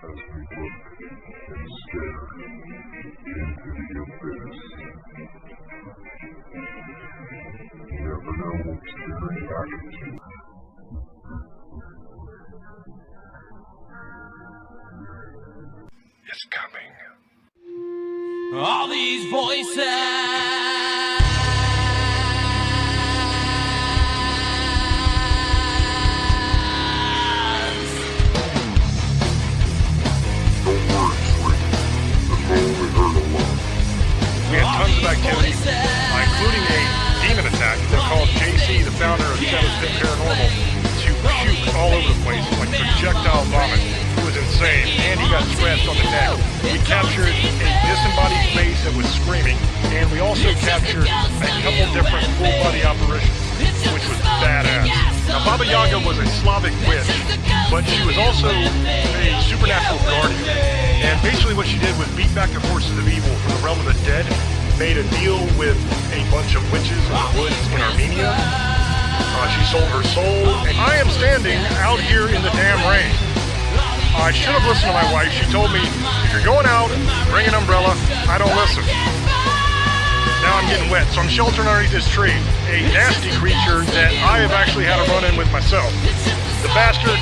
as we look and stare into the abyss. You never know what's staring back at you. It's coming. All these voices. We had tons of activity, including a demon attack that caused JC, the founder of Shadows Pit Paranormal, to puke all over the place like projectile vomit. It was insane, and he got scratched on the neck. We captured a disembodied face that was screaming, and we also captured a couple different full-body apparitions, which was badass. Now, Baba Yaga was a Slavic witch, but she was also a supernatural guardian. And basically what she did was beat back the forces of evil from the realm of the dead, made a deal with a bunch of witches in the woods in Armenia. She sold her soul. And I am standing out here in the damn rain. I should have listened to my wife. She told me, if you're going out, bring an umbrella. I don't listen. Now I'm getting wet, so I'm sheltering underneath this tree. A nasty creature that I have actually had a run-in with myself. The bastard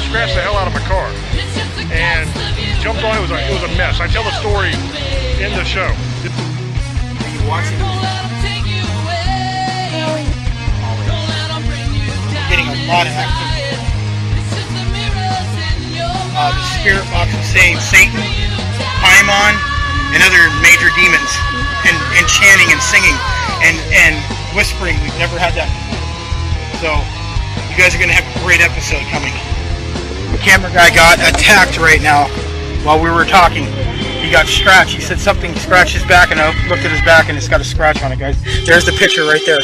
scratched the hell out of my car and jumped on. It was a mess. I tell the story in the show. Are you watching? Getting a lot of activity. The spirit box is saying Satan, Paimon, and other major demons, and chanting and singing and whispering. We've never had that before. So you guys are going to have a great episode coming. The camera guy got attacked right now while we were talking. He got scratched. He said something scratched his back, and I looked at his back, and it's got a scratch on it, guys. There's the picture right there.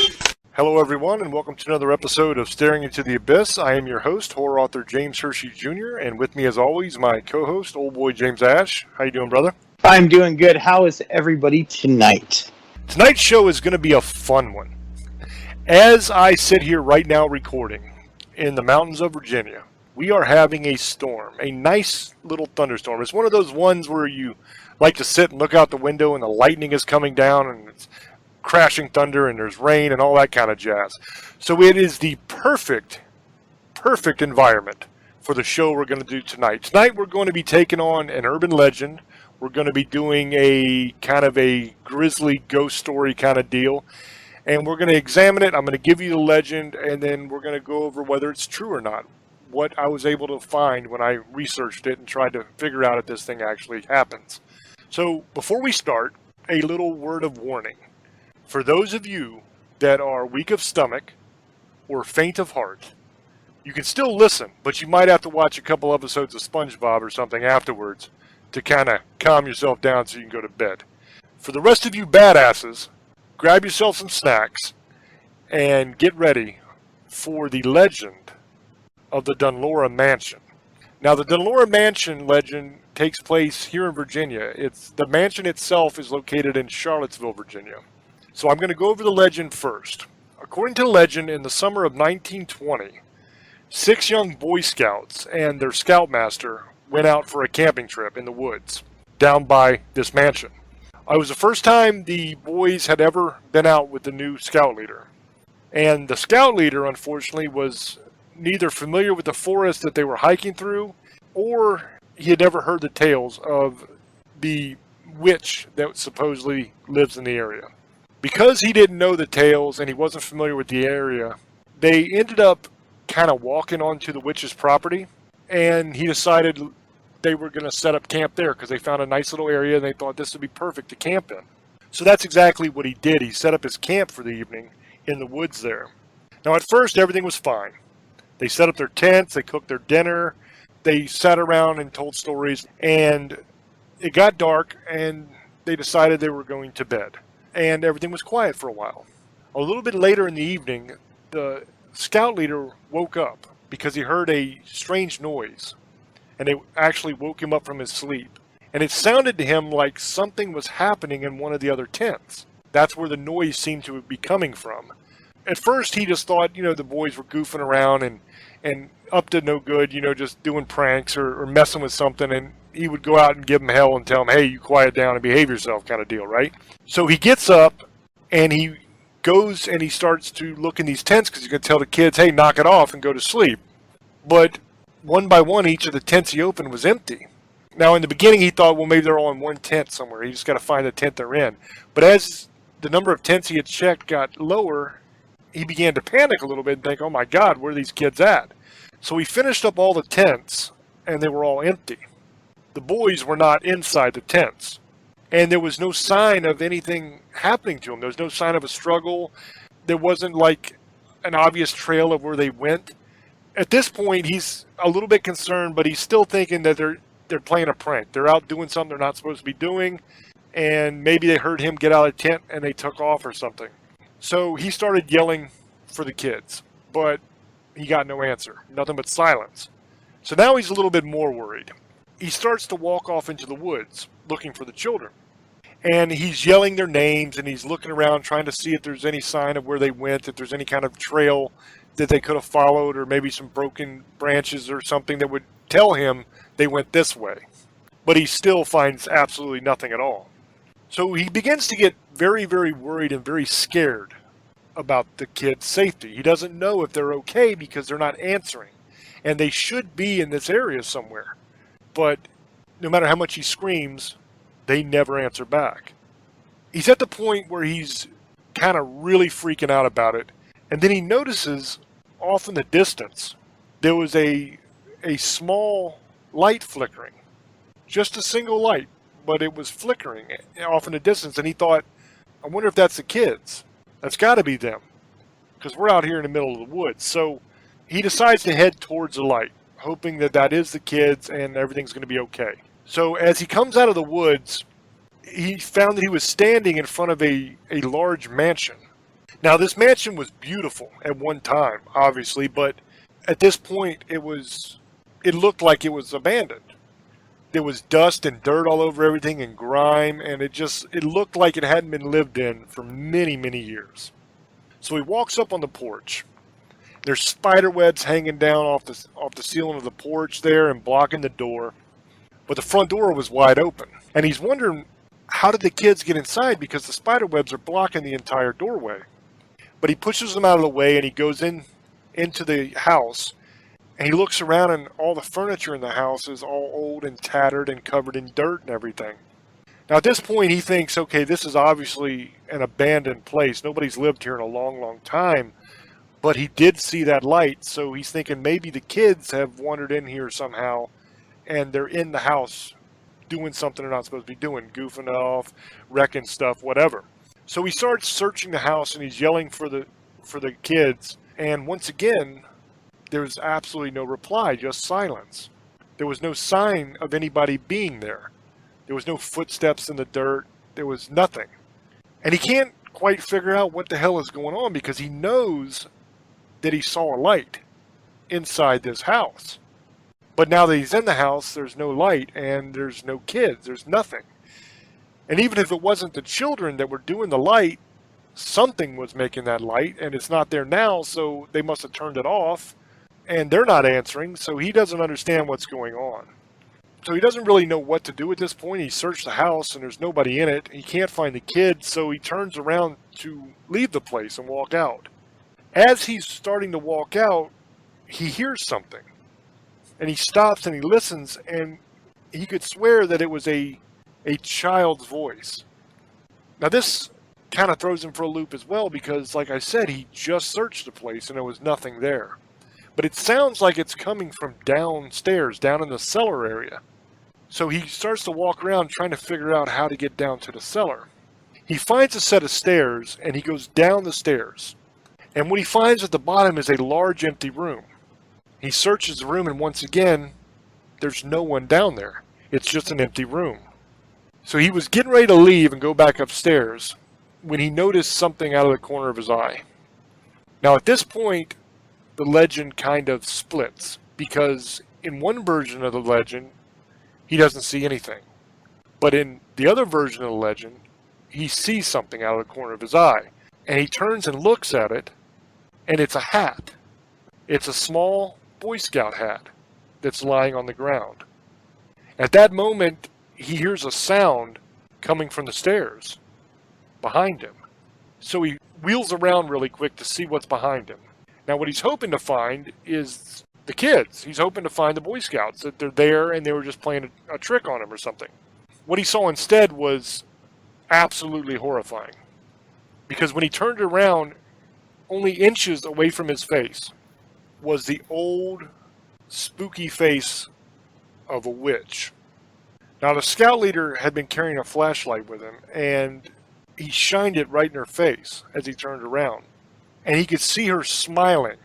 Hello, everyone, and welcome to another episode of Staring Into the Abyss. I am your host, horror author James Hershey Jr., and with me, as always, my co-host, old boy James Ash. How you doing, brother? I'm doing good. How is everybody tonight? Tonight's show is going to be a fun one. As I sit here right now recording in the mountains of Virginia, we are having a storm, a nice little thunderstorm. It's one of those ones where you like to sit and look out the window and the lightning is coming down and it's crashing thunder and there's rain and all that kind of jazz. So it is the perfect environment for the show we're going to do tonight. Tonight we're going to be taking on an urban legend. We're going to be doing a kind of a grisly ghost story kind of deal. And we're going to examine it. I'm going to give you the legend, and then we're going to go over whether it's true or not. What I was able to find when I researched it and tried to figure out if this thing actually happens. So before we start, a little word of warning. For those of you that are weak of stomach or faint of heart, you can still listen, but you might have to watch a couple episodes of SpongeBob or something afterwards to kind of calm yourself down so you can go to bed. For the rest of you badasses, grab yourself some snacks and get ready for the legend of the Dunlora Mansion. Now, the Dunlora Mansion legend takes place here in Virginia. The mansion itself is located in Charlottesville, Virginia. So I'm going to go over the legend first. According to the legend, in the summer of 1920, 6 young Boy Scouts and their scoutmaster went out for a camping trip in the woods down by this mansion. It was the first time the boys had ever been out with the new scout leader. And the scout leader, unfortunately, was neither familiar with the forest that they were hiking through, or he had never heard the tales of the witch that supposedly lives in the area. Because he didn't know the tales and he wasn't familiar with the area, they ended up kind of walking onto the witch's property, and he decided they were going to set up camp there because they found a nice little area and they thought this would be perfect to camp in. So that's exactly what he did. He set up his camp for the evening in the woods there. Now at first everything was fine. They set up their tents, they cooked their dinner, they sat around and told stories, and it got dark and they decided they were going to bed. And everything was quiet for a while. A little bit later in the evening, the scout leader woke up because he heard a strange noise. And they actually woke him up from his sleep. And it sounded to him like something was happening in one of the other tents. That's where the noise seemed to be coming from. at first he just thought, the boys were goofing around and up to no good, just doing pranks or messing with something, and he would go out and give them hell and tell them, hey, you quiet down and behave yourself kind of deal, right? So he gets up and he goes and he starts to look in these tents because he's going to tell the kids, hey, knock it off and go to sleep. But one by one, each of the tents he opened was empty. Now, in the beginning, he thought, well, maybe they're all in one tent somewhere. He just got to find the tent they're in. But as the number of tents he had checked got lower, he began to panic a little bit and think, oh my God, where are these kids at? So he finished up all the tents, and they were all empty. The boys were not inside the tents. And there was no sign of anything happening to them. There was no sign of a struggle. There wasn't like an obvious trail of where they went. At this point, he's a little bit concerned, but he's still thinking that they're playing a prank. They're out doing something they're not supposed to be doing, and maybe they heard him get out of the tent and they took off or something. So he started yelling for the kids, but he got no answer, nothing but silence. So now he's a little bit more worried. He starts to walk off into the woods looking for the children. And he's yelling their names, and he's looking around trying to see if there's any sign of where they went, if there's any kind of trail that they could have followed, or maybe some broken branches or something that would tell him they went this way. But he still finds absolutely nothing at all. So he begins to get very, very worried and very scared about the kids' safety. He doesn't know if they're okay because they're not answering. And they should be in this area somewhere. But no matter how much he screams, they never answer back. He's at the point where he's kind of really freaking out about it. And then he notices off in the distance, there was a small light flickering. Just a single light, but it was flickering off in the distance. And he thought, I wonder if that's the kids. That's got to be them, because we're out here in the middle of the woods. So he decides to head towards the light, hoping that that is the kids and everything's going to be okay. So as he comes out of the woods, he found that he was standing in front of a large mansion. Now, this mansion was beautiful at one time, obviously, but at this point, it looked like it was abandoned. There was dust and dirt all over everything and grime, and it looked like it hadn't been lived in for many, many years. So he walks up on the porch. There's spider webs hanging down off the ceiling of the porch there and blocking the door. But the front door was wide open. And he's wondering, how did the kids get inside? Because the spider webs are blocking the entire doorway. But he pushes them out of the way and he goes into the house. And he looks around, and all the furniture in the house is all old and tattered and covered in dirt and everything. Now at this point he thinks, okay, this is obviously an abandoned place. Nobody's lived here in a long, long time. But he did see that light, so he's thinking maybe the kids have wandered in here somehow, and they're in the house doing something they're not supposed to be doing, goofing off, wrecking stuff, whatever. So he starts searching the house, and he's yelling for the kids. And once again, there's absolutely no reply, just silence. There was no sign of anybody being there. There was no footsteps in the dirt. There was nothing. And he can't quite figure out what the hell is going on, because he knows that he saw a light inside this house. But now that he's in the house, there's no light and there's no kids. There's nothing. And even if it wasn't the children that were doing the light, something was making that light, and it's not there now, so they must have turned it off, and they're not answering, so he doesn't understand what's going on. So he doesn't really know what to do at this point. He searched the house, and there's nobody in it. He can't find the kids, so he turns around to leave the place and walk out. As he's starting to walk out, he hears something. And he stops and he listens, and he could swear that it was a child's voice. Now this kind of throws him for a loop as well, because like I said, he just searched the place and there was nothing there. But it sounds like it's coming from downstairs, down in the cellar area. So he starts to walk around trying to figure out how to get down to the cellar. He finds a set of stairs and he goes down the stairs. And what he finds at the bottom is a large empty room. He searches the room, and once again, there's no one down there. It's just an empty room. So he was getting ready to leave and go back upstairs when he noticed something out of the corner of his eye. Now at this point, the legend kind of splits, because in one version of the legend, he doesn't see anything. But in the other version of the legend, he sees something out of the corner of his eye. And he turns and looks at it, and it's a hat. It's a small Boy Scout hat that's lying on the ground. At that moment, he hears a sound coming from the stairs behind him. So he wheels around really quick to see what's behind him. Now what he's hoping to find is the kids. He's hoping to find the Boy Scouts, that they're there and they were just playing a trick on him or something. What he saw instead was absolutely horrifying. Because when he turned around, only inches away from his face was the old, spooky face of a witch. Now the scout leader had been carrying a flashlight with him, and he shined it right in her face as he turned around. And he could see her smiling,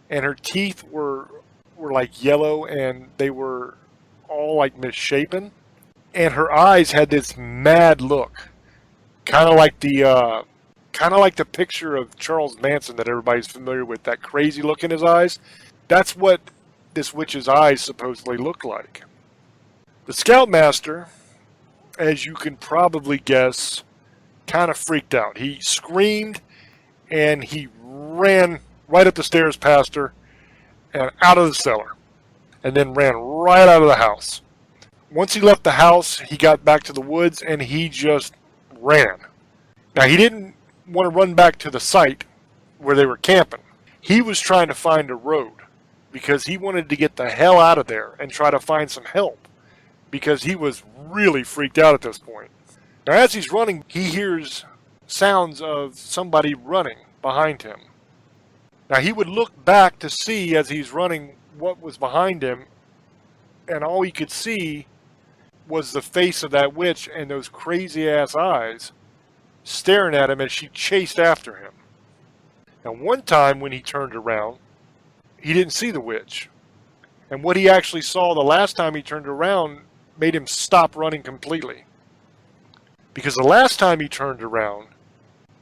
and her teeth were like yellow, and they were all like misshapen. And her eyes had this mad look, kind of like the picture of Charles Manson that everybody's familiar with, that crazy look in his eyes. That's what this witch's eyes supposedly looked like. The Scoutmaster, as you can probably guess, kind of freaked out. He screamed and he ran right up the stairs past her and out of the cellar, and then ran right out of the house. Once he left the house, he got back to the woods and he just ran. Now he didn't want to run back to the site where they were camping. He was trying to find a road because he wanted to get the hell out of there and try to find some help, because he was really freaked out at this point. Now as he's running, he hears sounds of somebody running behind him. Now he would look back to see as he's running what was behind him, and all he could see was the face of that witch and those crazy ass eyes staring at him as she chased after him. Now one time when he turned around, he didn't see the witch. And what he actually saw the last time he turned around made him stop running completely. Because the last time he turned around,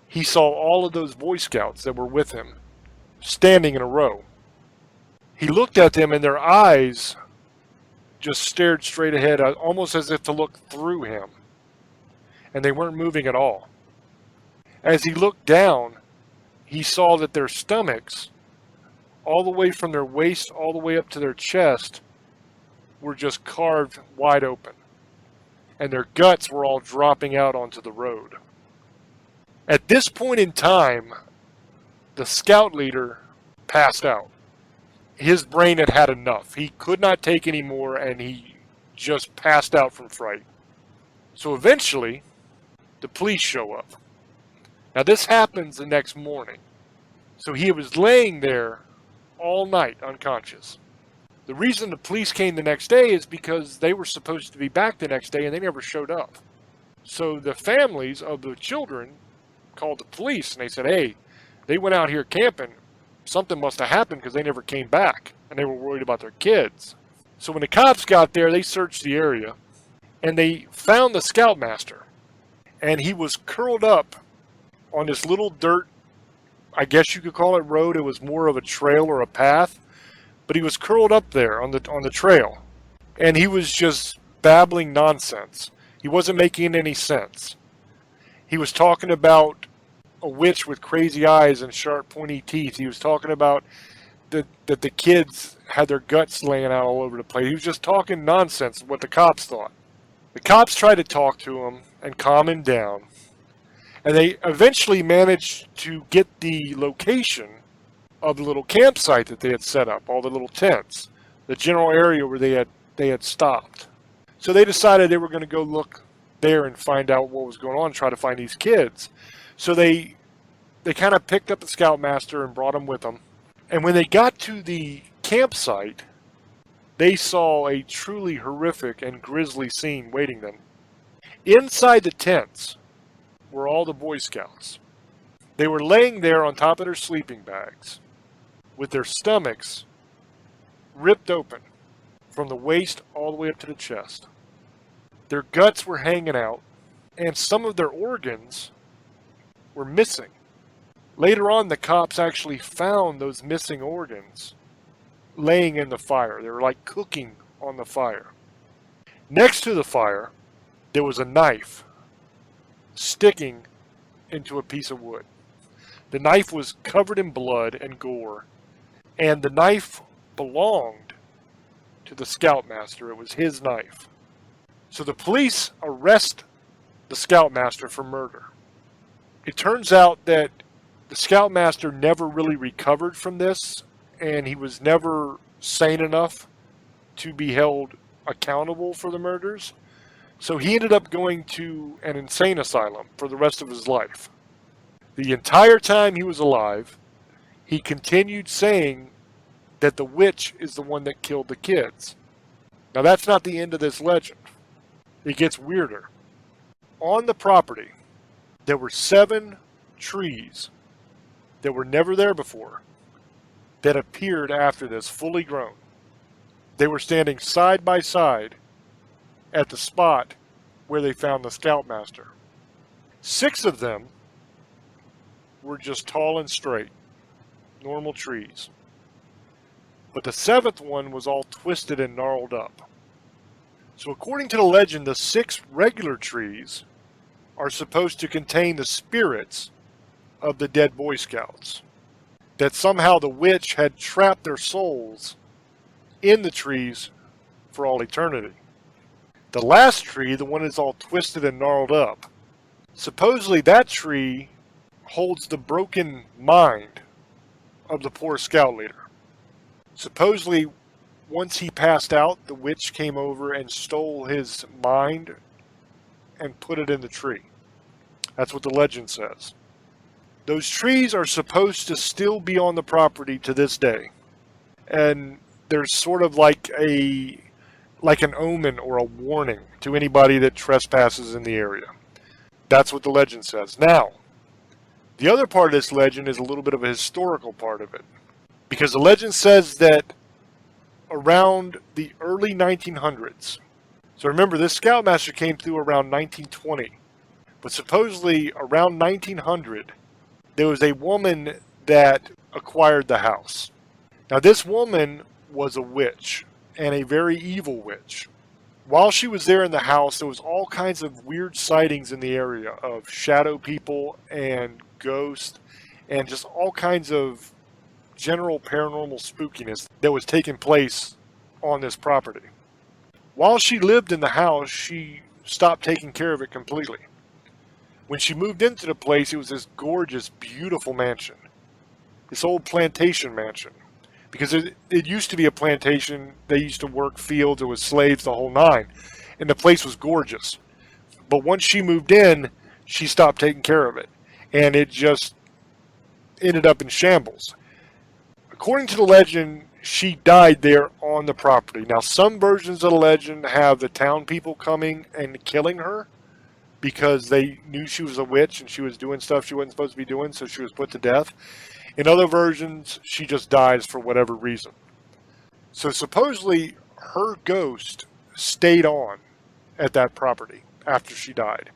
he saw all of those Boy Scouts that were with him standing in a row. He looked at them and their eyes just stared straight ahead, almost as if to look through him. And they weren't moving at all. As he looked down, he saw that their stomachs, all the way from their waist all the way up to their chest, were just carved wide open. And their guts were all dropping out onto the road. At this point in time, the scout leader passed out. His brain had had enough. He could not take any more, and he just passed out from fright. So eventually, the police show up. Now this happens the next morning. So he was laying there all night unconscious. The reason the police came the next day is because they were supposed to be back the next day and they never showed up. So the families of the children called the police and they said, hey, they went out here camping. Something must have happened because they never came back, and they were worried about their kids. So when the cops got there, they searched the area and they found the Scoutmaster, and he was curled up on this little dirt, I guess you could call it road. It was more of a trail or a path, but he was curled up there on the trail, and he was just babbling nonsense. He wasn't making any sense. He was talking about a witch with crazy eyes and sharp pointy teeth. He was talking about that the kids had their guts laying out all over the place. He was just talking nonsense, what the cops thought. The cops tried to talk to him and calm him down, and they eventually managed to get the location of the little campsite that they had set up, all the little tents, the general area where they had stopped. So they decided they were going to go look there and find out what was going on, try to find these kids. So they kind of picked up the Scoutmaster and brought him with them. And when they got to the campsite, they saw a truly horrific and grisly scene waiting them. Inside the tents were all the Boy Scouts. They were laying there on top of their sleeping bags with their stomachs ripped open from the waist all the way up to the chest. Their guts were hanging out, and some of their organs were missing. Later on, the cops actually found those missing organs laying in the fire. They were like cooking on the fire. Next to the fire, there was a knife sticking into a piece of wood. The knife was covered in blood and gore, and the knife belonged to the Scoutmaster. It was his knife. So the police arrest the Scoutmaster for murder. It turns out that the Scoutmaster never really recovered from this, and he was never sane enough to be held accountable for the murders. So he ended up going to an insane asylum for the rest of his life. The entire time he was alive, he continued saying that the witch is the one that killed the kids. Now that's not the end of this legend. It gets weirder. On the property, there were 7 trees that were never there before that appeared after this, fully grown. They were standing side by side at the spot where they found the Scoutmaster. 6 of them were just tall and straight, normal trees. But the 7th one was all twisted and gnarled up. So according to the legend, the 6 regular trees are supposed to contain the spirits of the dead Boy Scouts. That somehow the witch had trapped their souls in the trees for all eternity. The last tree, the one that's all twisted and gnarled up, supposedly that tree holds the broken mind of the poor scout leader. Supposedly, once he passed out, the witch came over and stole his mind and put it in the tree. That's what the legend says. Those trees are supposed to still be on the property to this day. And there's sort of like an omen or a warning to anybody that trespasses in the area. That's what the legend says. Now, the other part of this legend is a little bit of a historical part of it. Because the legend says that around the early 1900s, so remember this Scoutmaster came through around 1920, but supposedly around 1900, there was a woman that acquired the house. Now this woman was a witch, and a very evil witch. While she was there in the house, there was all kinds of weird sightings in the area of shadow people and ghosts and just all kinds of general paranormal spookiness that was taking place on this property. While she lived in the house, she stopped taking care of it completely. When she moved into the place, it was this gorgeous, beautiful mansion. This old plantation mansion. Because it used to be a plantation, they used to work fields, there was slaves, the whole 9. And the place was gorgeous. But once she moved in, she stopped taking care of it. And it just ended up in shambles. According to the legend, she died there on the property. Now, some versions of the legend have the town people coming and killing her because they knew she was a witch and she was doing stuff she wasn't supposed to be doing, so she was put to death. In other versions, she just dies for whatever reason. So supposedly, her ghost stayed on at that property after she died.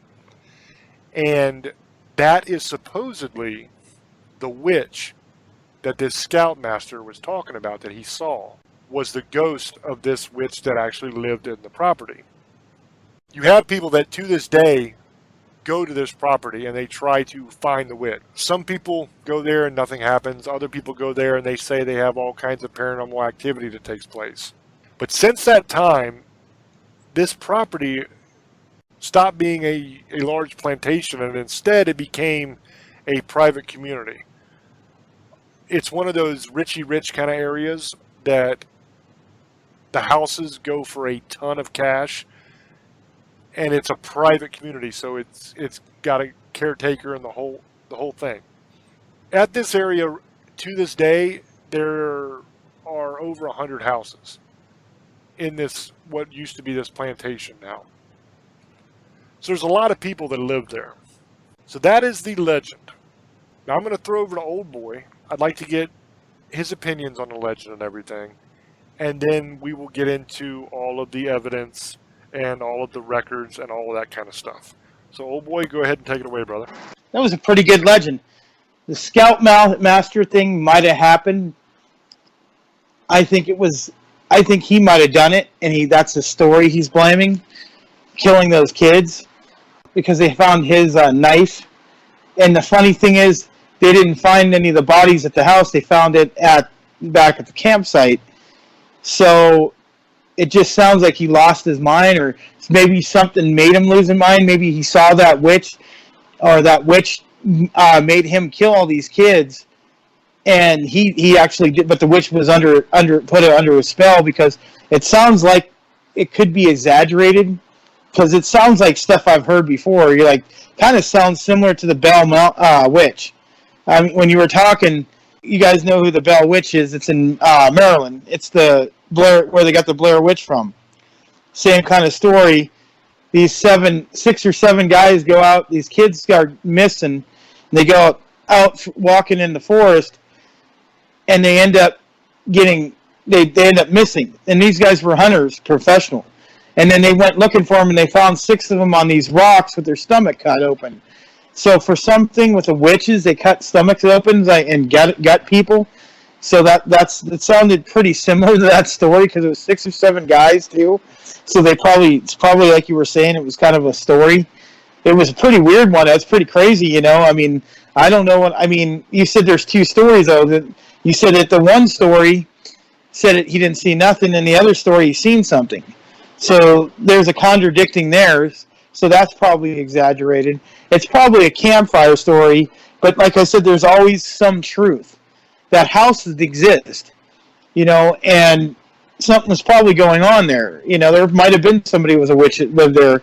And that is supposedly the witch that this Scoutmaster was talking about that he saw, was the ghost of this witch that actually lived in the property. You have people that to this day go to this property and they try to find the witch. Some people go there and nothing happens. Other people go there and they say they have all kinds of paranormal activity that takes place. But since that time, this property stopped being a large plantation and instead it became a private community. It's one of those richy rich kind of areas that the houses go for a ton of cash, and it's a private community, so it's got a caretaker and the whole thing. At this area, to this day, there are over 100 houses in this, what used to be this plantation now. So there's a lot of people that live there. So that is the legend. Now I'm going to throw over to Old Boy. I'd like to get his opinions on the legend and everything, and then we will get into all of the evidence and all of the records and all of that kind of stuff. So, Old Boy, go ahead and take it away, brother. That was a pretty good legend. The Scoutmaster thing might have happened. I think he might have done it, and that's the story he's blaming, killing those kids, because they found his knife. And the funny thing is, they didn't find any of the bodies at the house. They found it back at the campsite. So it just sounds like he lost his mind, or maybe something made him lose his mind. Maybe he saw that witch, or that witch made him kill all these kids, and he actually did. But the witch was put it under a spell, because it sounds like it could be exaggerated, because it sounds like stuff I've heard before. You're like, kind of sounds similar to the Bell Witch. I mean, when you were talking, you guys know who the Bell Witch is. It's in Maryland. It's the Blair, where they got the Blair Witch from. Same kind of story. These 6 or 7 guys go out. These kids are missing. They go out walking in the forest, and they end up getting. They end up missing. And these guys were hunters, professional. And then they went looking for them, and they found 6 of them on these rocks with their stomach cut open. So for something with the witches, they cut stomachs open and gut people. So that sounded pretty similar to that story, because it was 6 or 7 guys too. So it's probably like you were saying, it was kind of a story. It was a pretty weird one. That's pretty crazy, you know. I mean, I don't know what. I mean, you said there's 2 stories though. That you said that the one story said he didn't see nothing, and the other story he seen something. So there's a contradicting there. So that's probably exaggerated. It's probably a campfire story, but like I said, there's always some truth. That houses exist, you know, and something's probably going on there. You know, there might have been somebody who was a witch that lived there,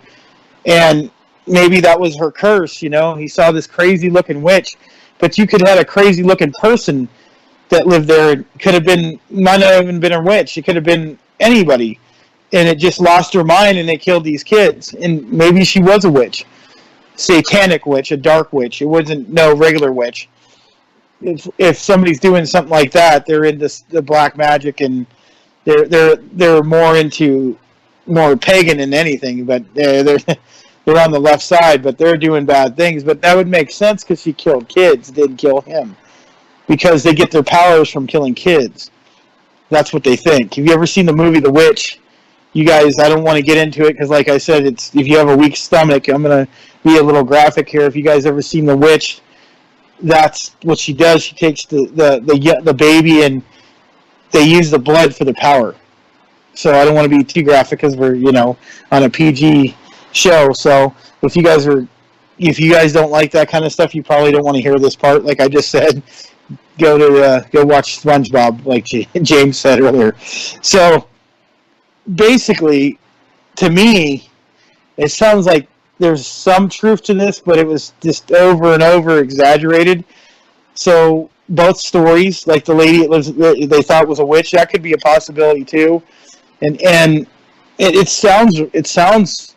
and maybe that was her curse, you know. He saw this crazy-looking witch, but you could have had a crazy-looking person that lived there. It could have been, might not have even been a witch. It could have been anybody, and it just lost her mind, and they killed these kids. And maybe she was a witch, satanic witch, a dark witch. It wasn't no regular witch. If somebody's doing something like that, they're into the black magic, and they're more pagan than anything. But they're on the left side, but they're doing bad things. But that would make sense, because she killed kids, didn't kill him, because they get their powers from killing kids. That's what they think. Have you ever seen the movie The Witch? You guys, I don't want to get into it, because like I said, it's if you have a weak stomach, I'm going to be a little graphic here. If you guys ever seen The Witch, that's what she does. She takes the baby, and they use the blood for the power. So I don't want to be too graphic, because we're, you know, on a PG show. So if you guys don't like that kind of stuff, you probably don't want to hear this part. Like I just said, go watch SpongeBob, like James said earlier. So basically, to me, it sounds like there's some truth to this, but it was just over and over exaggerated. So both stories, like the lady they thought was a witch, that could be a possibility too. And it sounds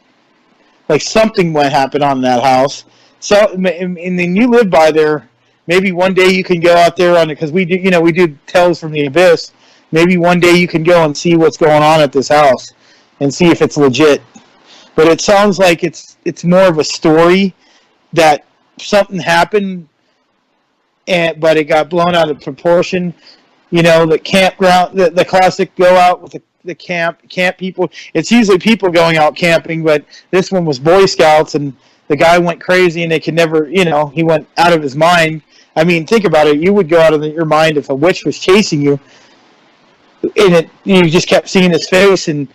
like something might happen on that house. So, and then you live by there. Maybe one day you can go out there on it, because we do Tales from the Abyss. Maybe one day you can go and see what's going on at this house and see if it's legit. But it sounds like it's more of a story that something happened, but it got blown out of proportion. You know, the campground, the classic go out with the camp people. It's usually people going out camping, but this one was Boy Scouts, and the guy went crazy, and they could never, you know, he went out of his mind. I mean, think about it. You would go out of your mind if a witch was chasing you, and you just kept seeing his face, and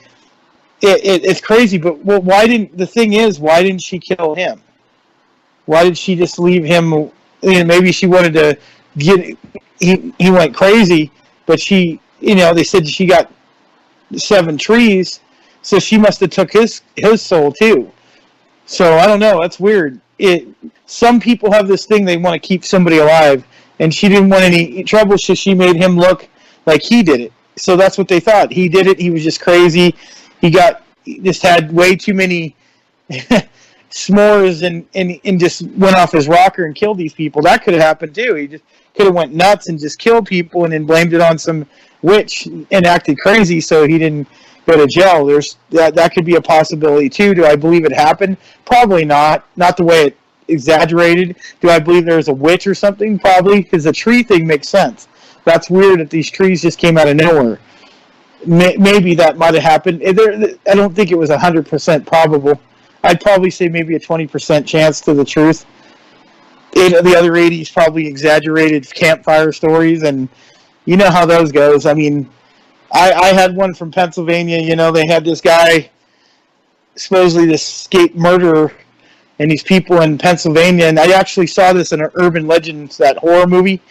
it's crazy. But why didn't she kill him? Why did she just leave him? You know, maybe she wanted to get. He went crazy, but she, you know, they said she got 7 trees, so she must have took his soul too. So I don't know. That's weird. Some people have this thing, they want to keep somebody alive, and she didn't want any trouble, so she made him look like he did it. So that's what they thought. He did it. He was just crazy. He just had way too many s'mores and just went off his rocker and killed these people. That could have happened too. He just could have went nuts and just killed people, and then blamed it on some witch and acted crazy, so he didn't go to jail. There's that could be a possibility too. Do I believe it happened? Probably not. Not the way it exaggerated. Do I believe there's a witch or something? Probably, because the tree thing makes sense. That's weird that these trees just came out of nowhere. Maybe that might have happened. I don't think it was 100% probable. I'd probably say maybe a 20% chance to the truth. the other 80s probably exaggerated campfire stories, and you know how those goes. I mean, I had one from Pennsylvania. You know, they had this guy, supposedly this escaped murderer, and these people in Pennsylvania. And I actually saw this in an Urban Legends, that horror movie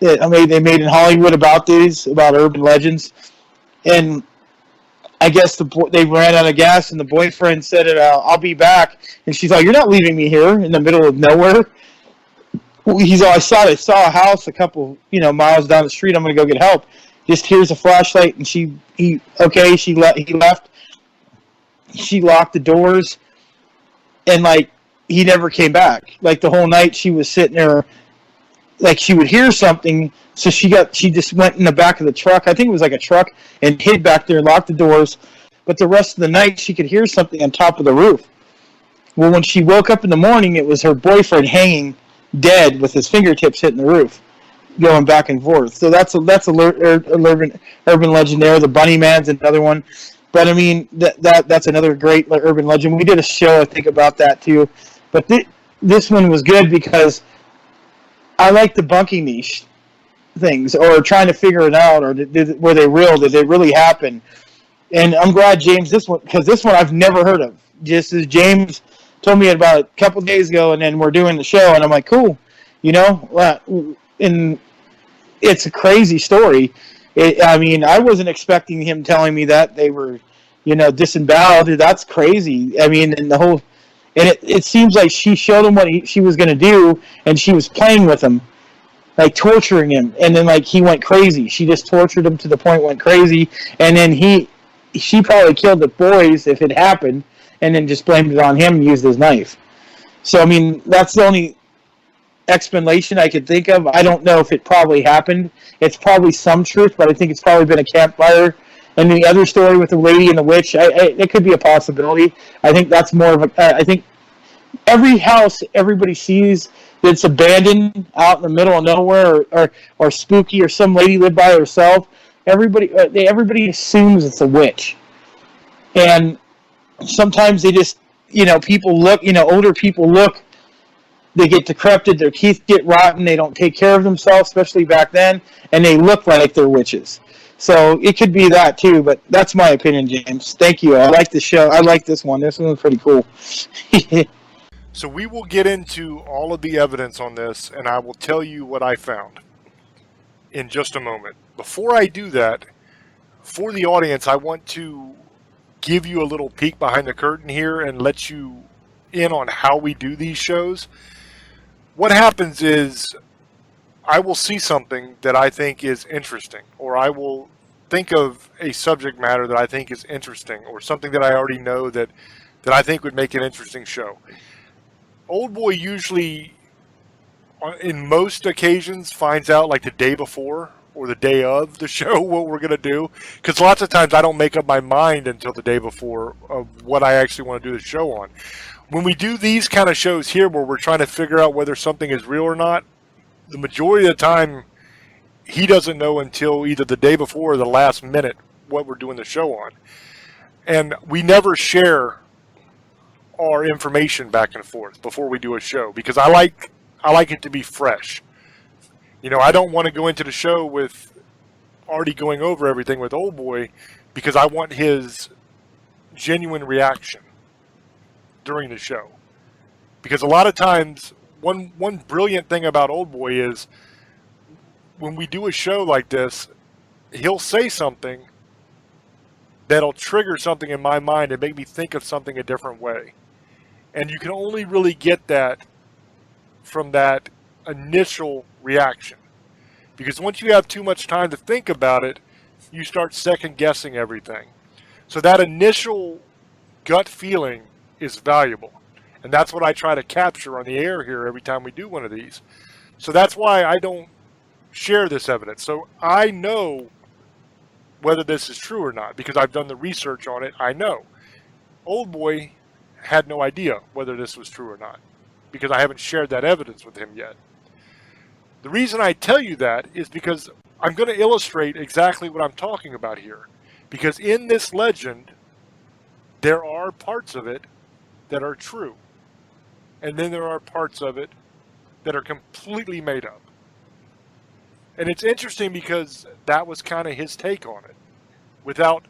that they made in Hollywood about urban legends. And I guess they ran out of gas, and the boyfriend said, "I'll be back." And she's like, "You're not leaving me here in the middle of nowhere." He's all, I saw a house a couple miles down the street. I'm going to go get help. Just here's a flashlight, and he left. She locked the doors, and like he never came back. Like the whole night she was sitting there, like she would hear something, so she just went in the back of the truck. I think it was like a truck, and hid back there, locked the doors. But the rest of the night she could hear something on top of the roof. Well, when she woke up in the morning, it was her boyfriend hanging dead with his fingertips hitting the roof, going back and forth. So that's a urban legend there. The Bunny Man's another one. But I mean, that's another great urban legend. We did a show, I think, about that too. But this one was good because I like debunking these things, or trying to figure it out, or were they real? Did they really happen? And I'm glad James this one I've never heard of. Just as James told me about a couple days ago, and then we're doing the show, and I'm like, cool, and it's a crazy story. I mean, I wasn't expecting him telling me that they were, disemboweled. That's crazy. I mean, and it seems like she showed him what she was going to do, and she was playing with him, like torturing him, and then like he went crazy. She just tortured him to the point went crazy, and then she probably killed the boys if it happened, and then just blamed it on him and used his knife. So I mean, that's the only explanation I could think of. I don't know if it probably happened. It's probably some truth, but I think it's probably been a campfire. And the other story with the lady and the witch, it could be a possibility. I think that's more of I think every house everybody sees that's abandoned out in the middle of nowhere, or spooky, or some lady lived by herself, everybody assumes it's a witch. And sometimes they just, people look, older people look, they get decrepit, their teeth get rotten, they don't take care of themselves, especially back then, and they look like they're witches. So it could be that too, but that's my opinion, James. Thank you. I like the show. I like this one. This one's pretty cool. So we will get into all of the evidence on this, and I will tell you what I found in just a moment. Before I do that, for the audience, I want to give you a little peek behind the curtain here and let you in on how we do these shows. What happens is I will see something that I think is interesting, or I will think of a subject matter that I think is interesting, or something that I already know that I think would make an interesting show. Old Boy usually, in most occasions, finds out like the day before or the day of the show what we're going to do, because lots of times I don't make up my mind until the day before of what I actually want to do the show on. When we do these kind of shows here where we're trying to figure out whether something is real or not, the majority of the time he doesn't know until either the day before or the last minute what we're doing the show on. And we never share our information back and forth before we do a show, because I like it to be fresh. I don't want to go into the show with already going over everything with Old Boy, because I want his genuine reaction during the show. Because a lot of times, one brilliant thing about Old Boy is when we do a show like this, he'll say something that'll trigger something in my mind and make me think of something a different way. And you can only really get that from that initial reaction. Because once you have too much time to think about it, you start second guessing everything. So that initial gut feeling is valuable. And that's what I try to capture on the air here every time we do one of these. So that's why I don't share this evidence. So I know whether this is true or not, because I've done the research on it. I know. Old Boy had no idea whether this was true or not, because I haven't shared that evidence with him yet. The reason I tell you that is because I'm going to illustrate exactly what I'm talking about here. Because in this legend, there are parts of it that are true. And then there are parts of it that are completely made up. And it's interesting because that was kind of his take on it. Without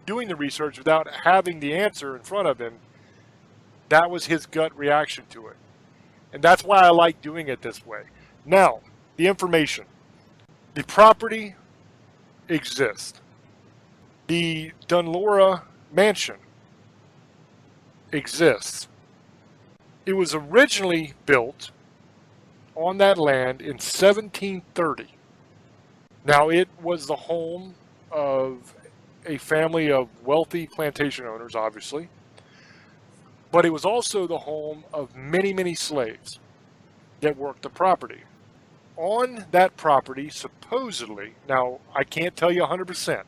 doing the research, without having the answer in front of him, that was his gut reaction to it. And that's why I like doing it this way. Now, the information. The property exists. The Dunlora Mansion exists. It was originally built on that land in 1730. Now, it was the home of a family of wealthy plantation owners, obviously, but it was also the home of many, many slaves that worked the property. On that property, supposedly, now I can't tell you 100%,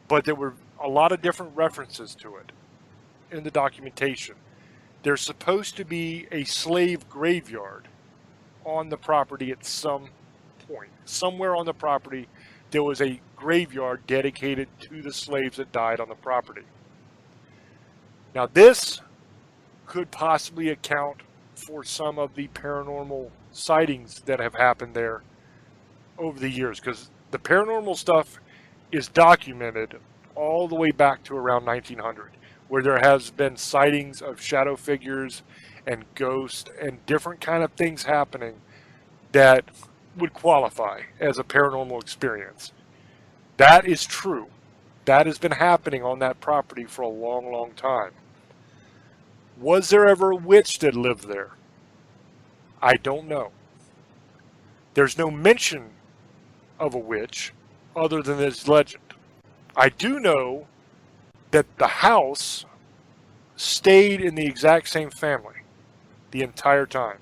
but there were a lot of different references to it in the documentation. There's supposed to be a slave graveyard on the property at some point. Somewhere on the property, there was a graveyard dedicated to the slaves that died on the property. Now, this could possibly account for some of the paranormal sightings that have happened there over the years, because the paranormal stuff is documented all the way back to around 1900, where there has been sightings of shadow figures and ghosts and different kind of things happening that would qualify as a paranormal experience. That is true. That has been happening on that property for a long, long time. Was there ever a witch that lived there? I don't know. There's no mention of a witch other than this legend. I do know that the house stayed in the exact same family the entire time.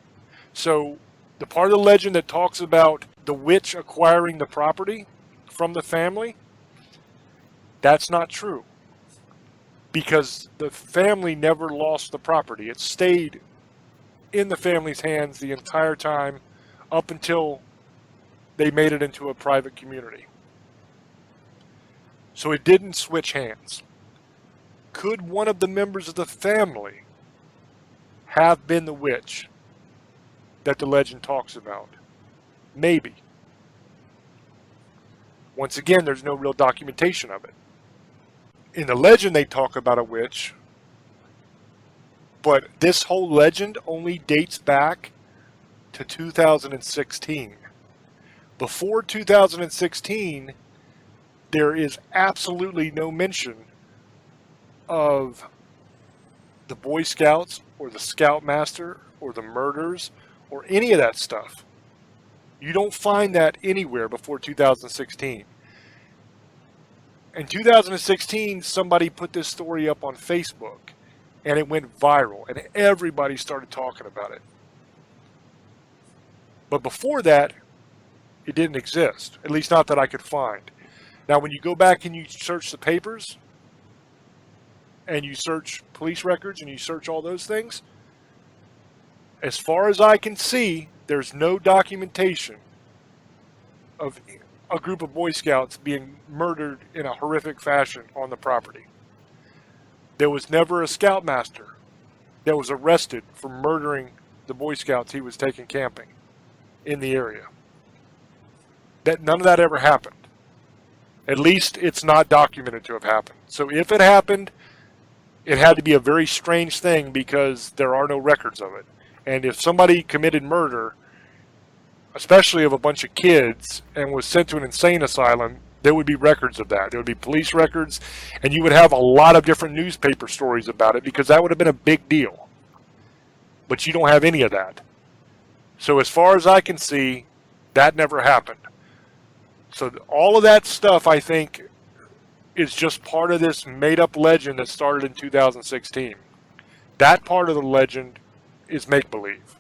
So the part of the legend that talks about the witch acquiring the property from the family, that's not true, because the family never lost the property. It stayed in the family's hands the entire time up until they made it into a private community. So it didn't switch hands. Could one of the members of the family have been the witch that the legend talks about? Maybe. Once again, there's no real documentation of it. In the legend, they talk about a witch, but this whole legend only dates back to 2016. Before 2016, there is absolutely no mention of the Boy Scouts or the Scoutmaster or the murders or any of that stuff. You don't find that anywhere before 2016. In 2016, somebody put this story up on Facebook, and it went viral, and everybody started talking about it. But before that, it didn't exist, at least not that I could find. Now, when you go back and you search the papers, and you search police records, and you search all those things, as far as I can see, there's no documentation of a group of Boy Scouts being murdered in a horrific fashion on the property. There was never a Scoutmaster that was arrested for murdering the Boy Scouts he was taking camping in the area. None of that ever happened. At least it's not documented to have happened. So if it happened, it had to be a very strange thing because there are no records of it. And if somebody committed murder, especially of a bunch of kids, and was sent to an insane asylum, there would be records of that. There would be police records, and you would have a lot of different newspaper stories about it because that would have been a big deal. But you don't have any of that. So as far as I can see, that never happened. So all of that stuff, I think, is just part of this made-up legend that started in 2016. That part of the legend is make-believe.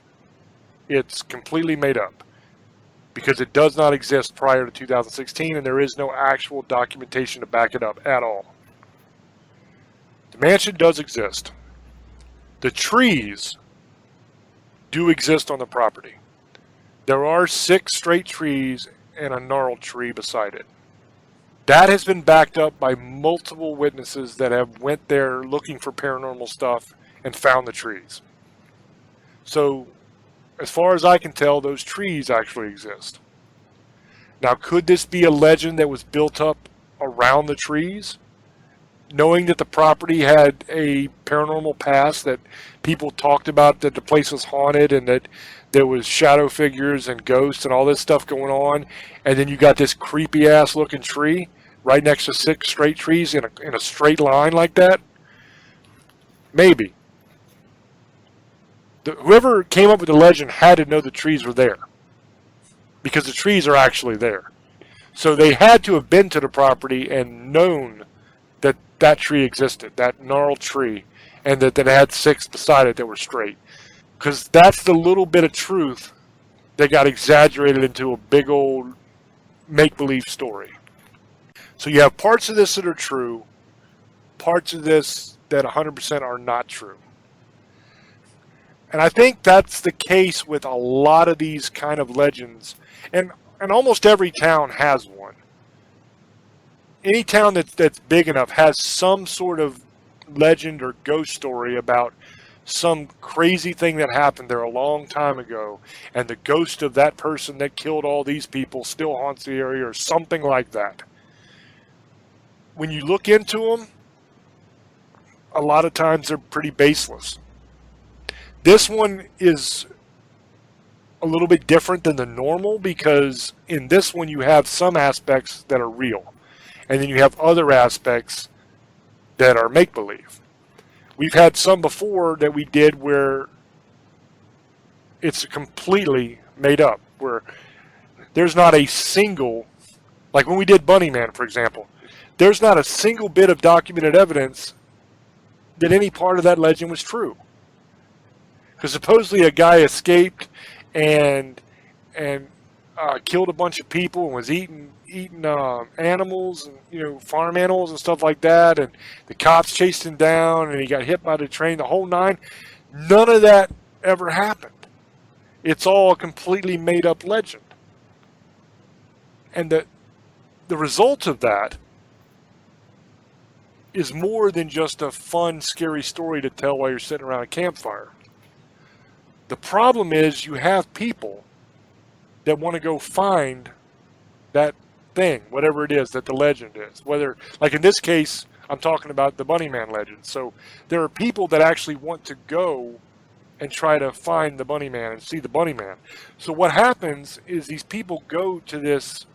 It's completely made up because it does not exist prior to 2016, and there is no actual documentation to back it up at all. The mansion does exist. The trees do exist on the property. There are 6 straight trees and a gnarled tree beside it. That has been backed up by multiple witnesses that have went there looking for paranormal stuff and found the trees. So as far as I can tell, those trees actually exist. Now, could this be a legend that was built up around the trees? Knowing that the property had a paranormal past, that people talked about that the place was haunted and that there was shadow figures and ghosts and all this stuff going on, and then you got this creepy ass looking tree right next to 6 straight trees in a straight line like that? Maybe. Whoever came up with the legend had to know the trees were there, because the trees are actually there. So they had to have been to the property and known that that tree existed, that gnarled tree, and that it had 6 beside it that were straight. Because that's the little bit of truth that got exaggerated into a big old make-believe story. So you have parts of this that are true, parts of this that 100% are not true. And I think that's the case with a lot of these kind of legends. And almost every town has one. Any town that's big enough has some sort of legend or ghost story about some crazy thing that happened there a long time ago, and the ghost of that person that killed all these people still haunts the area, or something like that. When you look into them, a lot of times they're pretty baseless. This one is a little bit different than the normal, because in this one you have some aspects that are real, and then you have other aspects that are make-believe. We've had some before that we did where it's completely made up, where there's not a single, like when we did Bunny Man, for example, there's not a single bit of documented evidence that any part of that legend was true. Because supposedly a guy escaped and killed a bunch of people and was eating animals, and farm animals and stuff like that, and the cops chased him down and he got hit by the train, the whole 9. None of that ever happened. It's all a completely made up legend. And the result of that is more than just a fun, scary story to tell while you're sitting around a campfire. The problem is you have people that want to go find that thing, whatever it is that the legend is. Whether, like in this case, I'm talking about the Bunny Man legend. So there are people that actually want to go and try to find the Bunny Man and see the Bunny Man. So what happens is these people go to this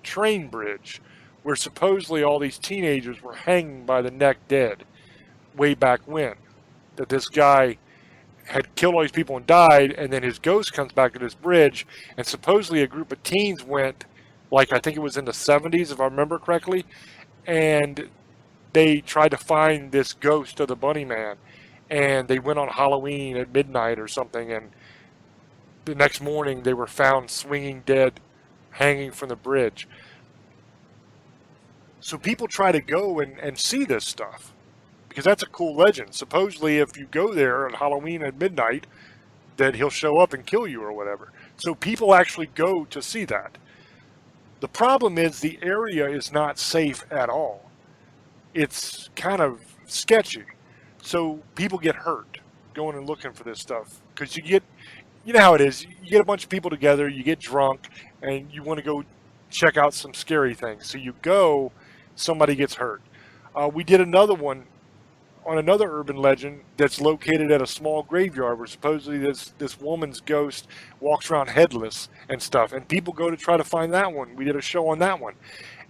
train bridge where supposedly all these teenagers were hanging by the neck dead way back when. That this guy had killed all these people and died, and then his ghost comes back to this bridge, and supposedly a group of teens went, like I think it was in the 70s if I remember correctly, and they tried to find this ghost of the Bunny Man, and they went on Halloween at midnight or something, and the next morning they were found swinging dead, hanging from the bridge. So people try to go and see this stuff, because that's a cool legend. Supposedly, if you go there on Halloween at midnight, that he'll show up and kill you or whatever. So people actually go to see that. The problem is the area is not safe at all. It's kind of sketchy. So people get hurt going and looking for this stuff. Because you know how it is. You get a bunch of people together, you get drunk, and you want to go check out some scary things. So you go, somebody gets hurt. We did another one on another urban legend that's located at a small graveyard where supposedly this woman's ghost walks around headless and stuff, and people go to try to find that one. We did a show on that one,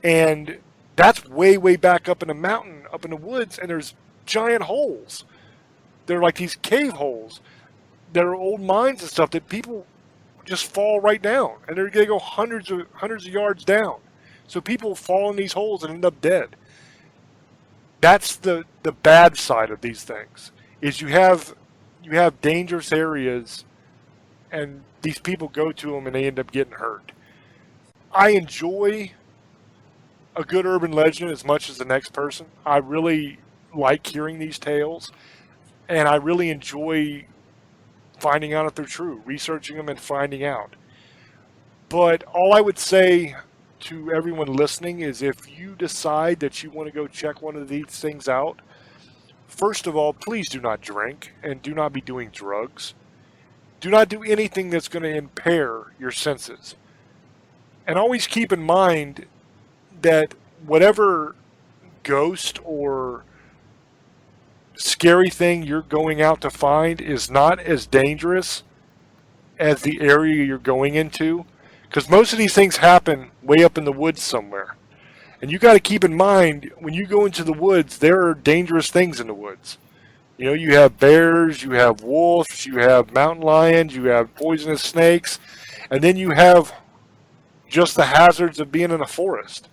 and that's way back up in the mountain, up in the woods, and there's giant holes. They're like these cave holes. They're old mines and stuff that people just fall right down, and they're gonna go hundreds of yards down. So people fall in these holes and end up dead. That's the bad side of these things, is you have dangerous areas, and these people go to them and they end up getting hurt. I enjoy a good urban legend as much as the next person. I really like hearing these tales, and I really enjoy finding out if they're true, researching them and finding out. But all I would say to everyone listening is, if you decide that you want to go check one of these things out, first of all, please do not drink and do not be doing drugs. Do not do anything that's going to impair your senses. And always keep in mind that whatever ghost or scary thing you're going out to find is not as dangerous as the area you're going into, because most of these things happen way up in the woods somewhere. And you got to keep in mind, when you go into the woods, there are dangerous things in the woods. You know, you have bears, you have wolves, you have mountain lions, you have poisonous snakes, and then you have just the hazards of being in a forest.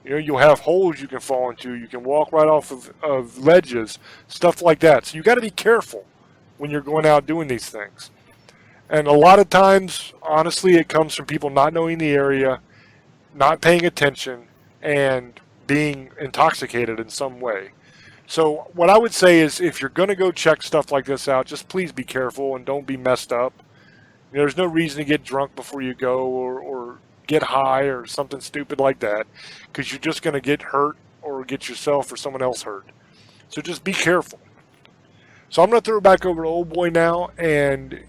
You know, you'll have holes you can fall into, you can walk right off of ledges, stuff like that. So you got to be careful when you're going out doing these things. And a lot of times, honestly, it comes from people not knowing the area, not paying attention, and being intoxicated in some way. So what I would say is, if you're going to go check stuff like this out, just please be careful and don't be messed up. You know, there's no reason to get drunk before you go, or get high or something stupid like that, because you're just going to get hurt or get yourself or someone else hurt. So just be careful. So I'm going to throw it back over to Old Boy now and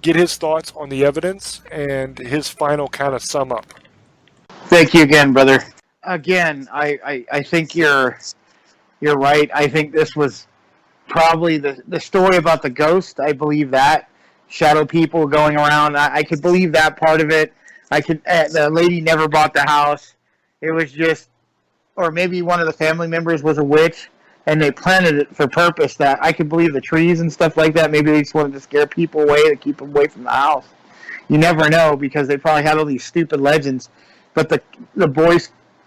get his thoughts on the evidence and his final kind of sum up. Thank you again, brother. Again, I think you're right. I think this was probably the story about the ghost. I believe that. Shadow people going around. I could believe that part of it. The lady never bought the house. It was just, or maybe one of the family members was a witch, and they planted it for purpose. That I could believe the trees and stuff like that. Maybe they just wanted to scare people away, to keep them away from the house. You never know, because they probably had all these stupid legends. But the Boy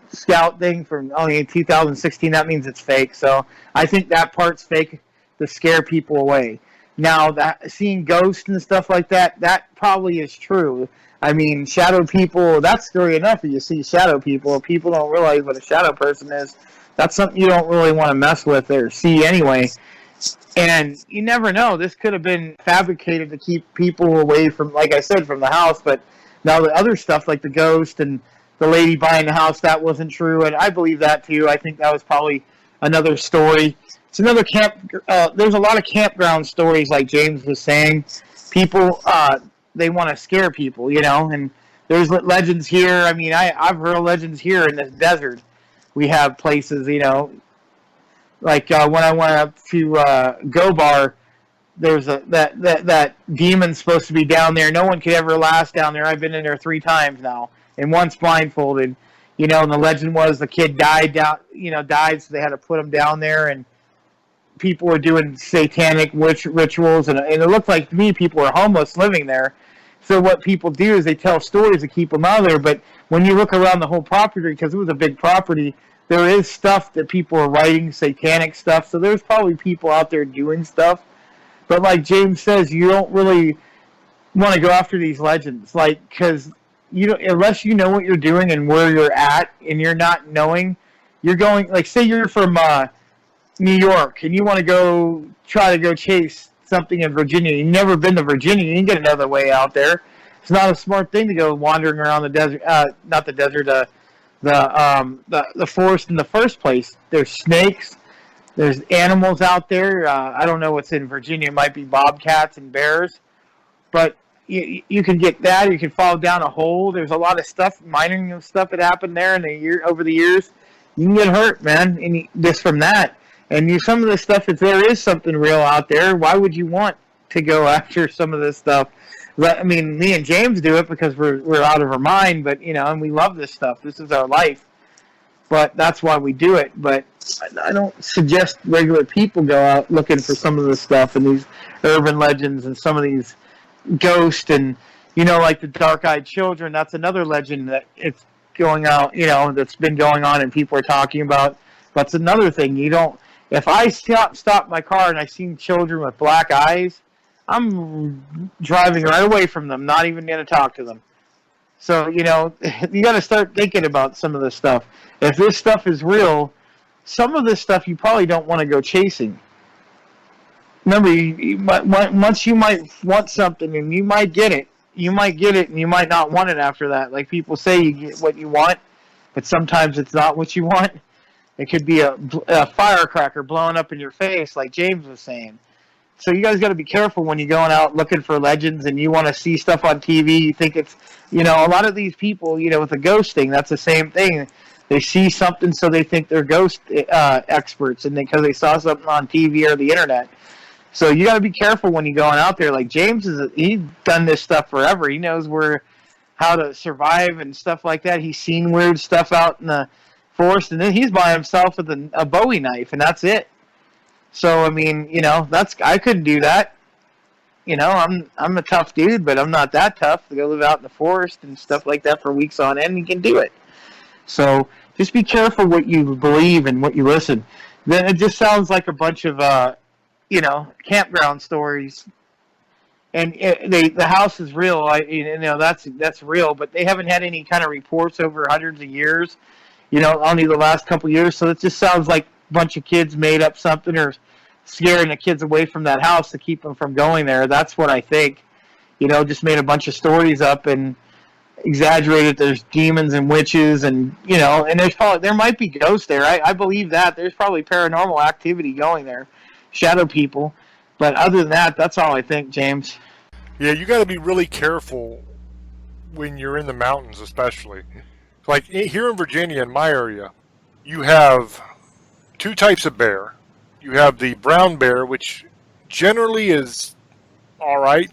Scout thing from only 2016, that means it's fake. So I think that part's fake to scare people away. Now, seeing ghosts and stuff like that, that probably is true. I mean, shadow people, that's scary enough if you see shadow people. People don't realize what a shadow person is. That's something you don't really want to mess with or see anyway. And you never know. This could have been fabricated to keep people away from, like I said, from the house. But now the other stuff, like the ghost and the lady buying the house, that wasn't true. And I believe that too. I think that was probably another story. It's another there's a lot of campground stories, like James was saying. People, they want to scare people, you know. And there's legends here. I mean, I've heard legends here in this desert. We have places, you know, like when I went up to Go Bar, there's that demon's supposed to be down there. No one could ever last down there. I've been in there 3 times now, and once blindfolded, you know. And the legend was the kid died, so they had to put him down there, and people were doing satanic rituals, and it looked like to me people were homeless living there. So what people do is they tell stories to keep them out of there. But when you look around the whole property, because it was a big property, there is stuff that people are writing, satanic stuff. So there's probably people out there doing stuff. But like James says, you don't really want to go after these legends, like, because unless you know what you're doing and where you're at, and you're not knowing, you're going, like, say you're from New York and you want to try to go chase something in Virginia. You've never been to Virginia. You can get another way out there. It's not a smart thing to go wandering around the desert. Not the desert. The forest in the first place. There's snakes. There's animals out there. I don't know what's in Virginia. It might be bobcats and bears. But you can get that. You can fall down a hole. There's a lot of stuff, mining stuff that happened there over the years. You can get hurt, man, just from that. And some of this stuff, if there is something real out there, why would you want to go after some of this stuff? I mean, me and James do it because we're out of our mind, but, and we love this stuff. This is our life. But that's why we do it. But I don't suggest regular people go out looking for some of this stuff and these urban legends and some of these ghosts and, like the dark-eyed children. That's another legend that it's going out, that's been going on and people are talking about. That's another thing. If I stop my car and I see children with black eyes, I'm driving right away from them, not even going to talk to them. So, you got to start thinking about some of this stuff. If this stuff is real, some of this stuff you probably don't want to go chasing. Remember, once you might want something and you might get it. You might get it and you might not want it after that. Like people say, you get what you want, but sometimes it's not what you want. It could be a firecracker blowing up in your face, like James was saying. So you guys got to be careful when you're going out looking for legends and you want to see stuff on TV. You think it's, a lot of these people, with the ghosting, that's the same thing. They see something, so they think they're ghost experts, and because they saw something on TV or the internet. So you got to be careful when you're going out there. Like James he's done this stuff forever. He knows how to survive and stuff like that. He's seen weird stuff out in the forest, and then he's by himself with a Bowie knife, and that's it. So I mean, I couldn't do that. I'm a tough dude, but I'm not that tough to go live out in the forest and stuff like that for weeks on end. You can do it. So just be careful what you believe and what you listen. Then it just sounds like a bunch of campground stories. And the house is real. That's real, but they haven't had any kind of reports over hundreds of years. Only the last couple of years. So it just sounds like a bunch of kids made up something or scaring the kids away from that house to keep them from going there. That's what I think. Just made a bunch of stories up and exaggerated. There's demons and witches and there might be ghosts there. I believe that. There's probably paranormal activity going there. Shadow people. But other than that, that's all I think, James. Yeah, you got to be really careful when you're in the mountains, especially. Like here in Virginia, in my area, you have two types of bear. You have the brown bear, which generally is all right.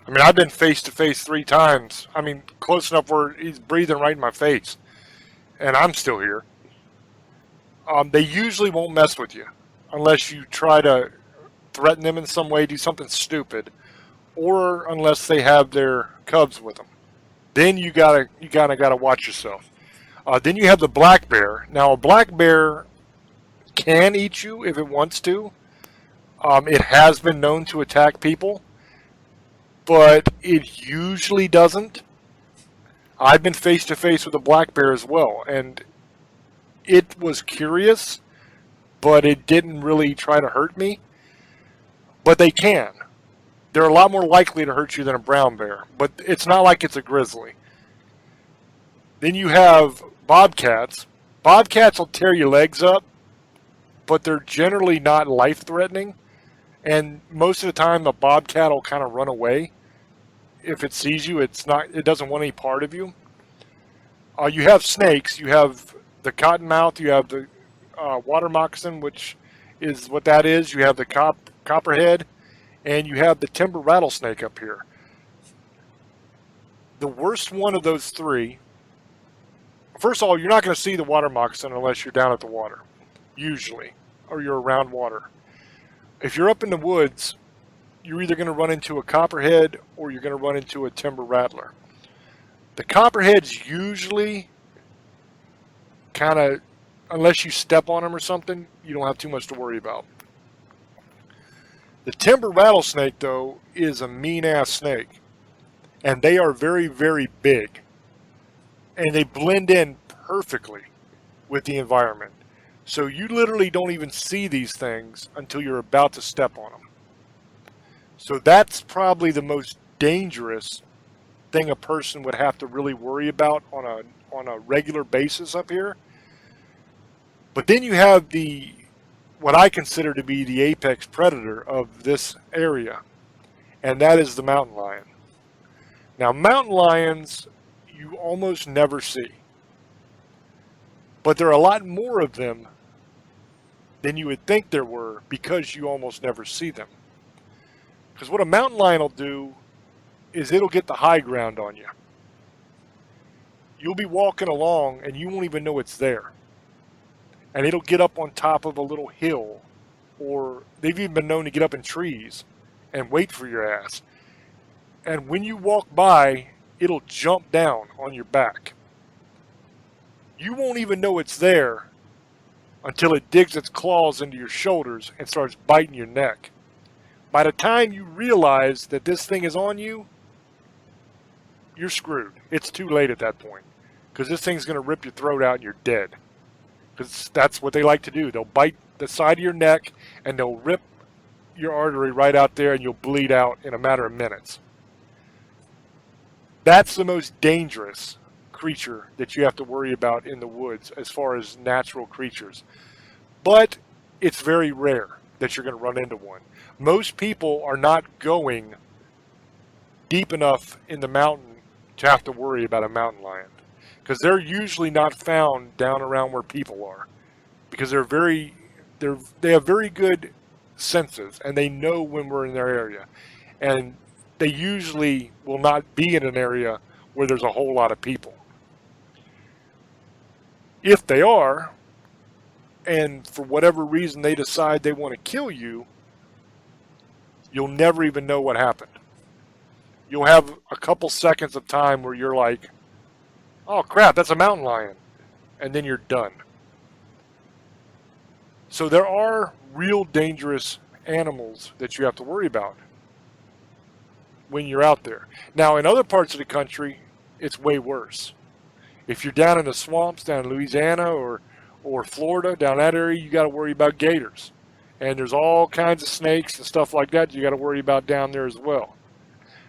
I mean, I've been face to face 3 times. I mean, close enough where he's breathing right in my face, and I'm still here. They usually won't mess with you unless you try to threaten them in some way, do something stupid, or unless they have their cubs with them. Then you gotta watch yourself. Then you have the black bear. Now, a black bear can eat you if it wants to. It has been known to attack people, but it usually doesn't. I've been face to face with a black bear as well, and it was curious, but it didn't really try to hurt me. But they can. They're a lot more likely to hurt you than a brown bear, but it's not like it's a grizzly. Then you have bobcats. Bobcats will tear your legs up, but they're generally not life-threatening. And most of the time, a bobcat will kind of run away. If it sees you, it doesn't want any part of you. You have snakes. You have the cottonmouth. You have the water moccasin, which is what that is. You have the copperhead, and you have the timber rattlesnake up here. The worst one of those 3. First of all, you're not going to see the water moccasin unless you're down at the water, usually, or you're around water. If you're up in the woods, you're either going to run into a copperhead or you're going to run into a timber rattler. The copperheads usually kind of, unless you step on them or something, you don't have too much to worry about. The timber rattlesnake, though, is a mean-ass snake. And they are very, very big. And they blend in perfectly with the environment. So you literally don't even see these things until you're about to step on them. So that's probably the most dangerous thing a person would have to really worry about on a regular basis up here. But then you have what I consider to be the apex predator of this area, and that is the mountain lion. Now, mountain lions you almost never see, but there are a lot more of them than you would think there were because you almost never see them. Because what a mountain lion will do is it'll get the high ground on you. You'll be walking along and you won't even know it's there. And it'll get up on top of a little hill, or they've even been known to get up in trees and wait for your ass. And when you walk by, it'll jump down on your back. You won't even know it's there until it digs its claws into your shoulders and starts biting your neck. By the time you realize that this thing is on you, you're screwed. It's too late at that point, because this thing's going to rip your throat out and you're dead. Because that's what they like to do. They'll bite the side of your neck and they'll rip your artery right out there and you'll bleed out in a matter of minutes. That's the most dangerous creature that you have to worry about in the woods as far as natural creatures. But it's very rare. that you're going to run into one. Most people are not going deep enough in the mountain to have to worry about a mountain lion, because they're usually not found down around where people are, because they have very good senses, and they know when we're in their area, and they usually will not be in an area where there's a whole lot of people. If they are, and for whatever reason they decide they want to kill you, you'll never even know what happened. You'll have a couple seconds of time where you're like, oh crap, that's a mountain lion, and then you're done. So there are real dangerous animals that you have to worry about when you're out there. Now, in other parts of the country, it's way worse. If you're down in the swamps, down in Louisiana or Florida, down that area, you got to worry about gators. And there's all kinds of snakes and stuff like that you got to worry about down there as well.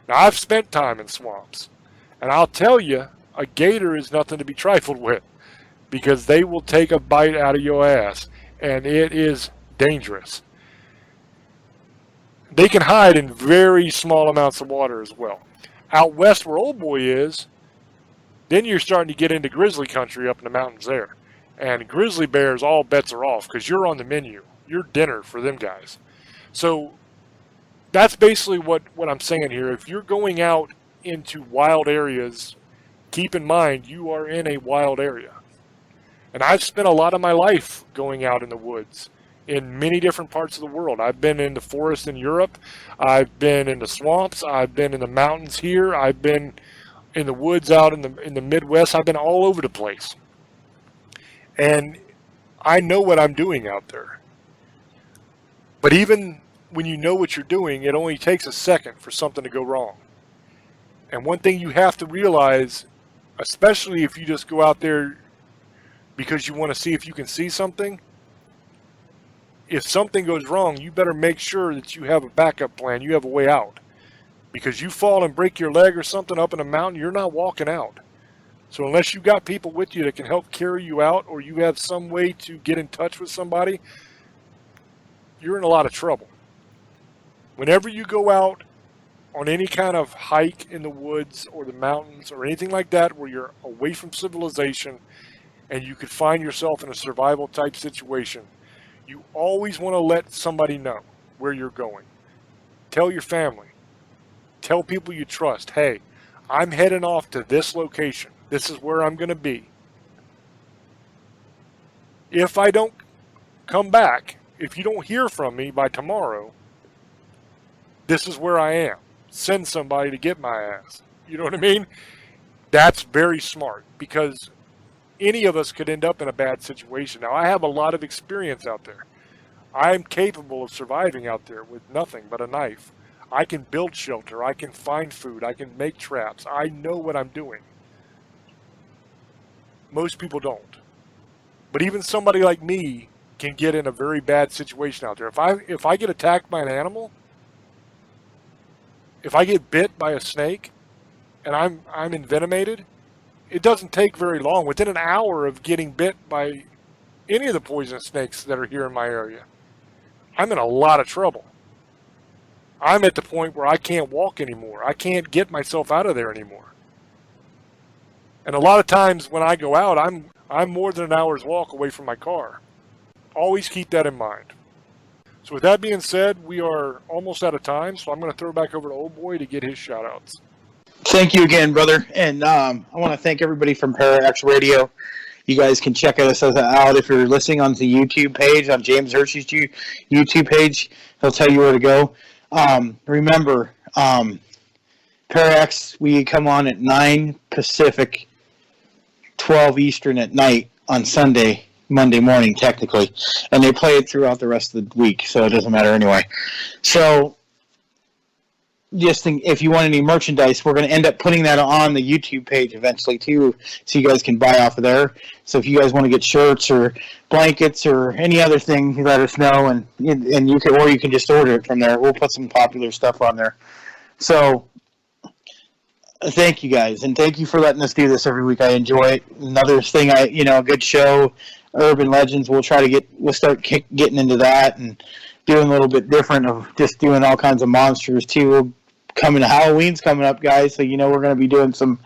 Now, I've spent time in swamps, and I'll tell you, a gator is nothing to be trifled with, because they will take a bite out of your ass, and it is dangerous. They can hide in very small amounts of water as well. Out west where Old Boy is, then you're starting to get into grizzly country up in the mountains there. And grizzly bears, all bets are off, because you're on the menu. You're dinner for them guys. So that's basically what I'm saying here. If you're going out into wild areas, keep in mind you are in a wild area. And I've spent a lot of my life going out in the woods in many different parts of the world. I've been in the forest in Europe. I've been in the swamps. I've been in the mountains here. I've been in the woods out in the Midwest. I've been all over the place. And I know what I'm doing out there. But even when you know what you're doing, it only takes a second for something to go wrong. And one thing you have to realize, especially if you just go out there because you want to see if you can see something, if something goes wrong, you better make sure that you have a backup plan, you have a way out. Because you fall and break your leg or something up in a mountain, you're not walking out. So unless you got people with you that can help carry you out, or you have some way to get in touch with somebody, you're in a lot of trouble. Whenever you go out on any kind of hike in the woods or the mountains or anything like that where you're away from civilization and you could find yourself in a survival type situation, you always want to let somebody know where you're going. Tell your family. Tell people you trust, hey, I'm heading off to this location. This is where I'm going to be. If I don't come back, if you don't hear from me by tomorrow, this is where I am. Send somebody to get my ass. You know what I mean? That's very smart, because any of us could end up in a bad situation. Now, I have a lot of experience out there. I'm capable of surviving out there with nothing but a knife. I can build shelter. I can find food. I can make traps. I know what I'm doing. Most people don't. But even somebody like me can get in a very bad situation out there. If I get attacked by an animal, if I get bit by a snake and I'm envenomated, it doesn't take very long. Within an hour of getting bit by any of the poisonous snakes that are here in my area, I'm in a lot of trouble. I'm at the point where I can't walk anymore. I can't get myself out of there anymore. And a lot of times when I go out, I'm more than an hour's walk away from my car. Always keep that in mind. So with that being said, we are almost out of time, so I'm going to throw it back over to Old Boy to get his shout-outs. Thank you again, brother. And I want to thank everybody from Parax Radio. You guys can check us out if you're listening on the YouTube page, on James Hershey's YouTube page. He'll tell you where to go. Remember, Parax, we come on at 9 Pacific, 12 Eastern at night on Sunday, Monday morning, technically. And they play it throughout the rest of the week, so it doesn't matter anyway. So, just think, if you want any merchandise, we're going to end up putting that on the YouTube page eventually, too, so you guys can buy off of there. So if you guys want to get shirts or blankets or any other thing, you let us know, and you can, or you can just order it from there. We'll put some popular stuff on there. So, thank you guys, and thank you for letting us do this every week. I enjoy it. Another thing, a good show. urban legends. We'll start getting into that and doing a little bit different of just doing all kinds of monsters too. Halloween's coming up, guys, so we're going to be doing some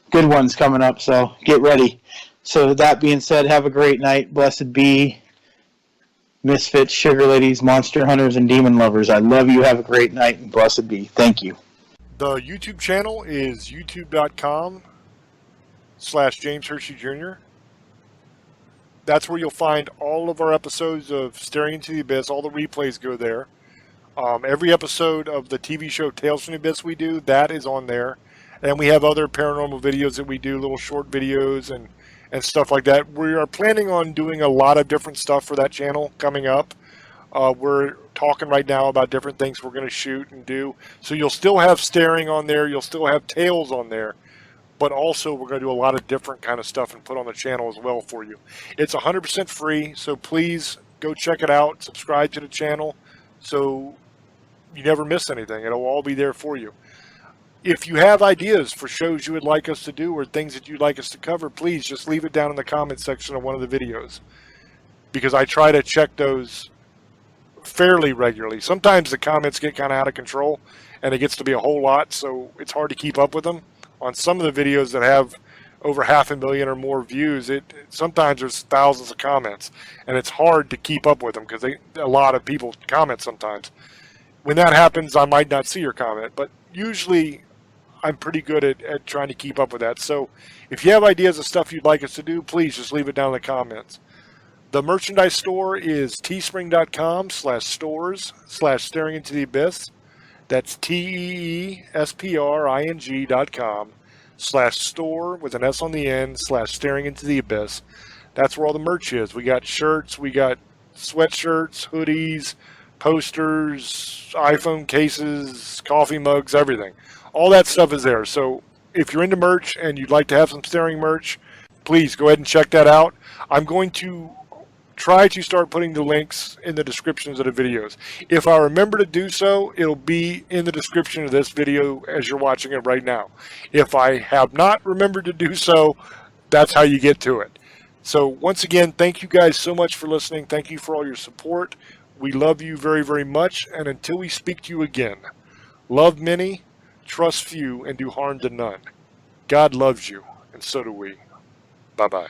good ones coming up, so get ready. So that being said, have a great night. Blessed be, misfits, sugar ladies, monster hunters, and demon lovers. I love you. Have a great night, and blessed be. Thank you. The YouTube channel is youtube.com/James Hershey Jr. That's where you'll find all of our episodes of Staring into the Abyss. All the replays go there. Every episode of the TV show Tales from the Abyss we do, that is on there. And we have other paranormal videos that we do, little short videos and stuff like that. We are planning on doing a lot of different stuff for that channel coming up. We're talking right now about different things we're going to shoot and do. So you'll still have Staring on there. You'll still have Tales on there. But also we're going to do a lot of different kind of stuff and put on the channel as well for you. It's 100% free, so please go check it out. Subscribe to the channel so you never miss anything. It'll all be there for you. If you have ideas for shows you would like us to do or things that you'd like us to cover, please just leave it down in the comment section of one of the videos, because I try to check those fairly regularly. Sometimes the comments get kind of out of control and it gets to be a whole lot, so it's hard to keep up with them. On some of the videos that have over 500,000 or more views, sometimes there's thousands of comments, and it's hard to keep up with them because a lot of people comment sometimes. When that happens, I might not see your comment, but usually I'm pretty good at trying to keep up with that. So if you have ideas of stuff you'd like us to do, please just leave it down in the comments. The merchandise store is teespring.com/stores/staring into the abyss. That's teespring.com/store with an S on the end /staring into the abyss. That's where all the merch is. We got shirts, we got sweatshirts, hoodies, posters, iPhone cases, coffee mugs, everything. All that stuff is there. So if you're into merch and you'd like to have some Staring merch, please go ahead and check that out. I'm going to try to start putting the links in the descriptions of the videos. If I remember to do so, it'll be in the description of this video as you're watching it right now. If I have not remembered to do so, that's how you get to it. So once again, thank you guys so much for listening. Thank you for all your support. We love you very, very much. And until we speak to you again, love many, trust few, and do harm to none. God loves you, and so do we. Bye-bye.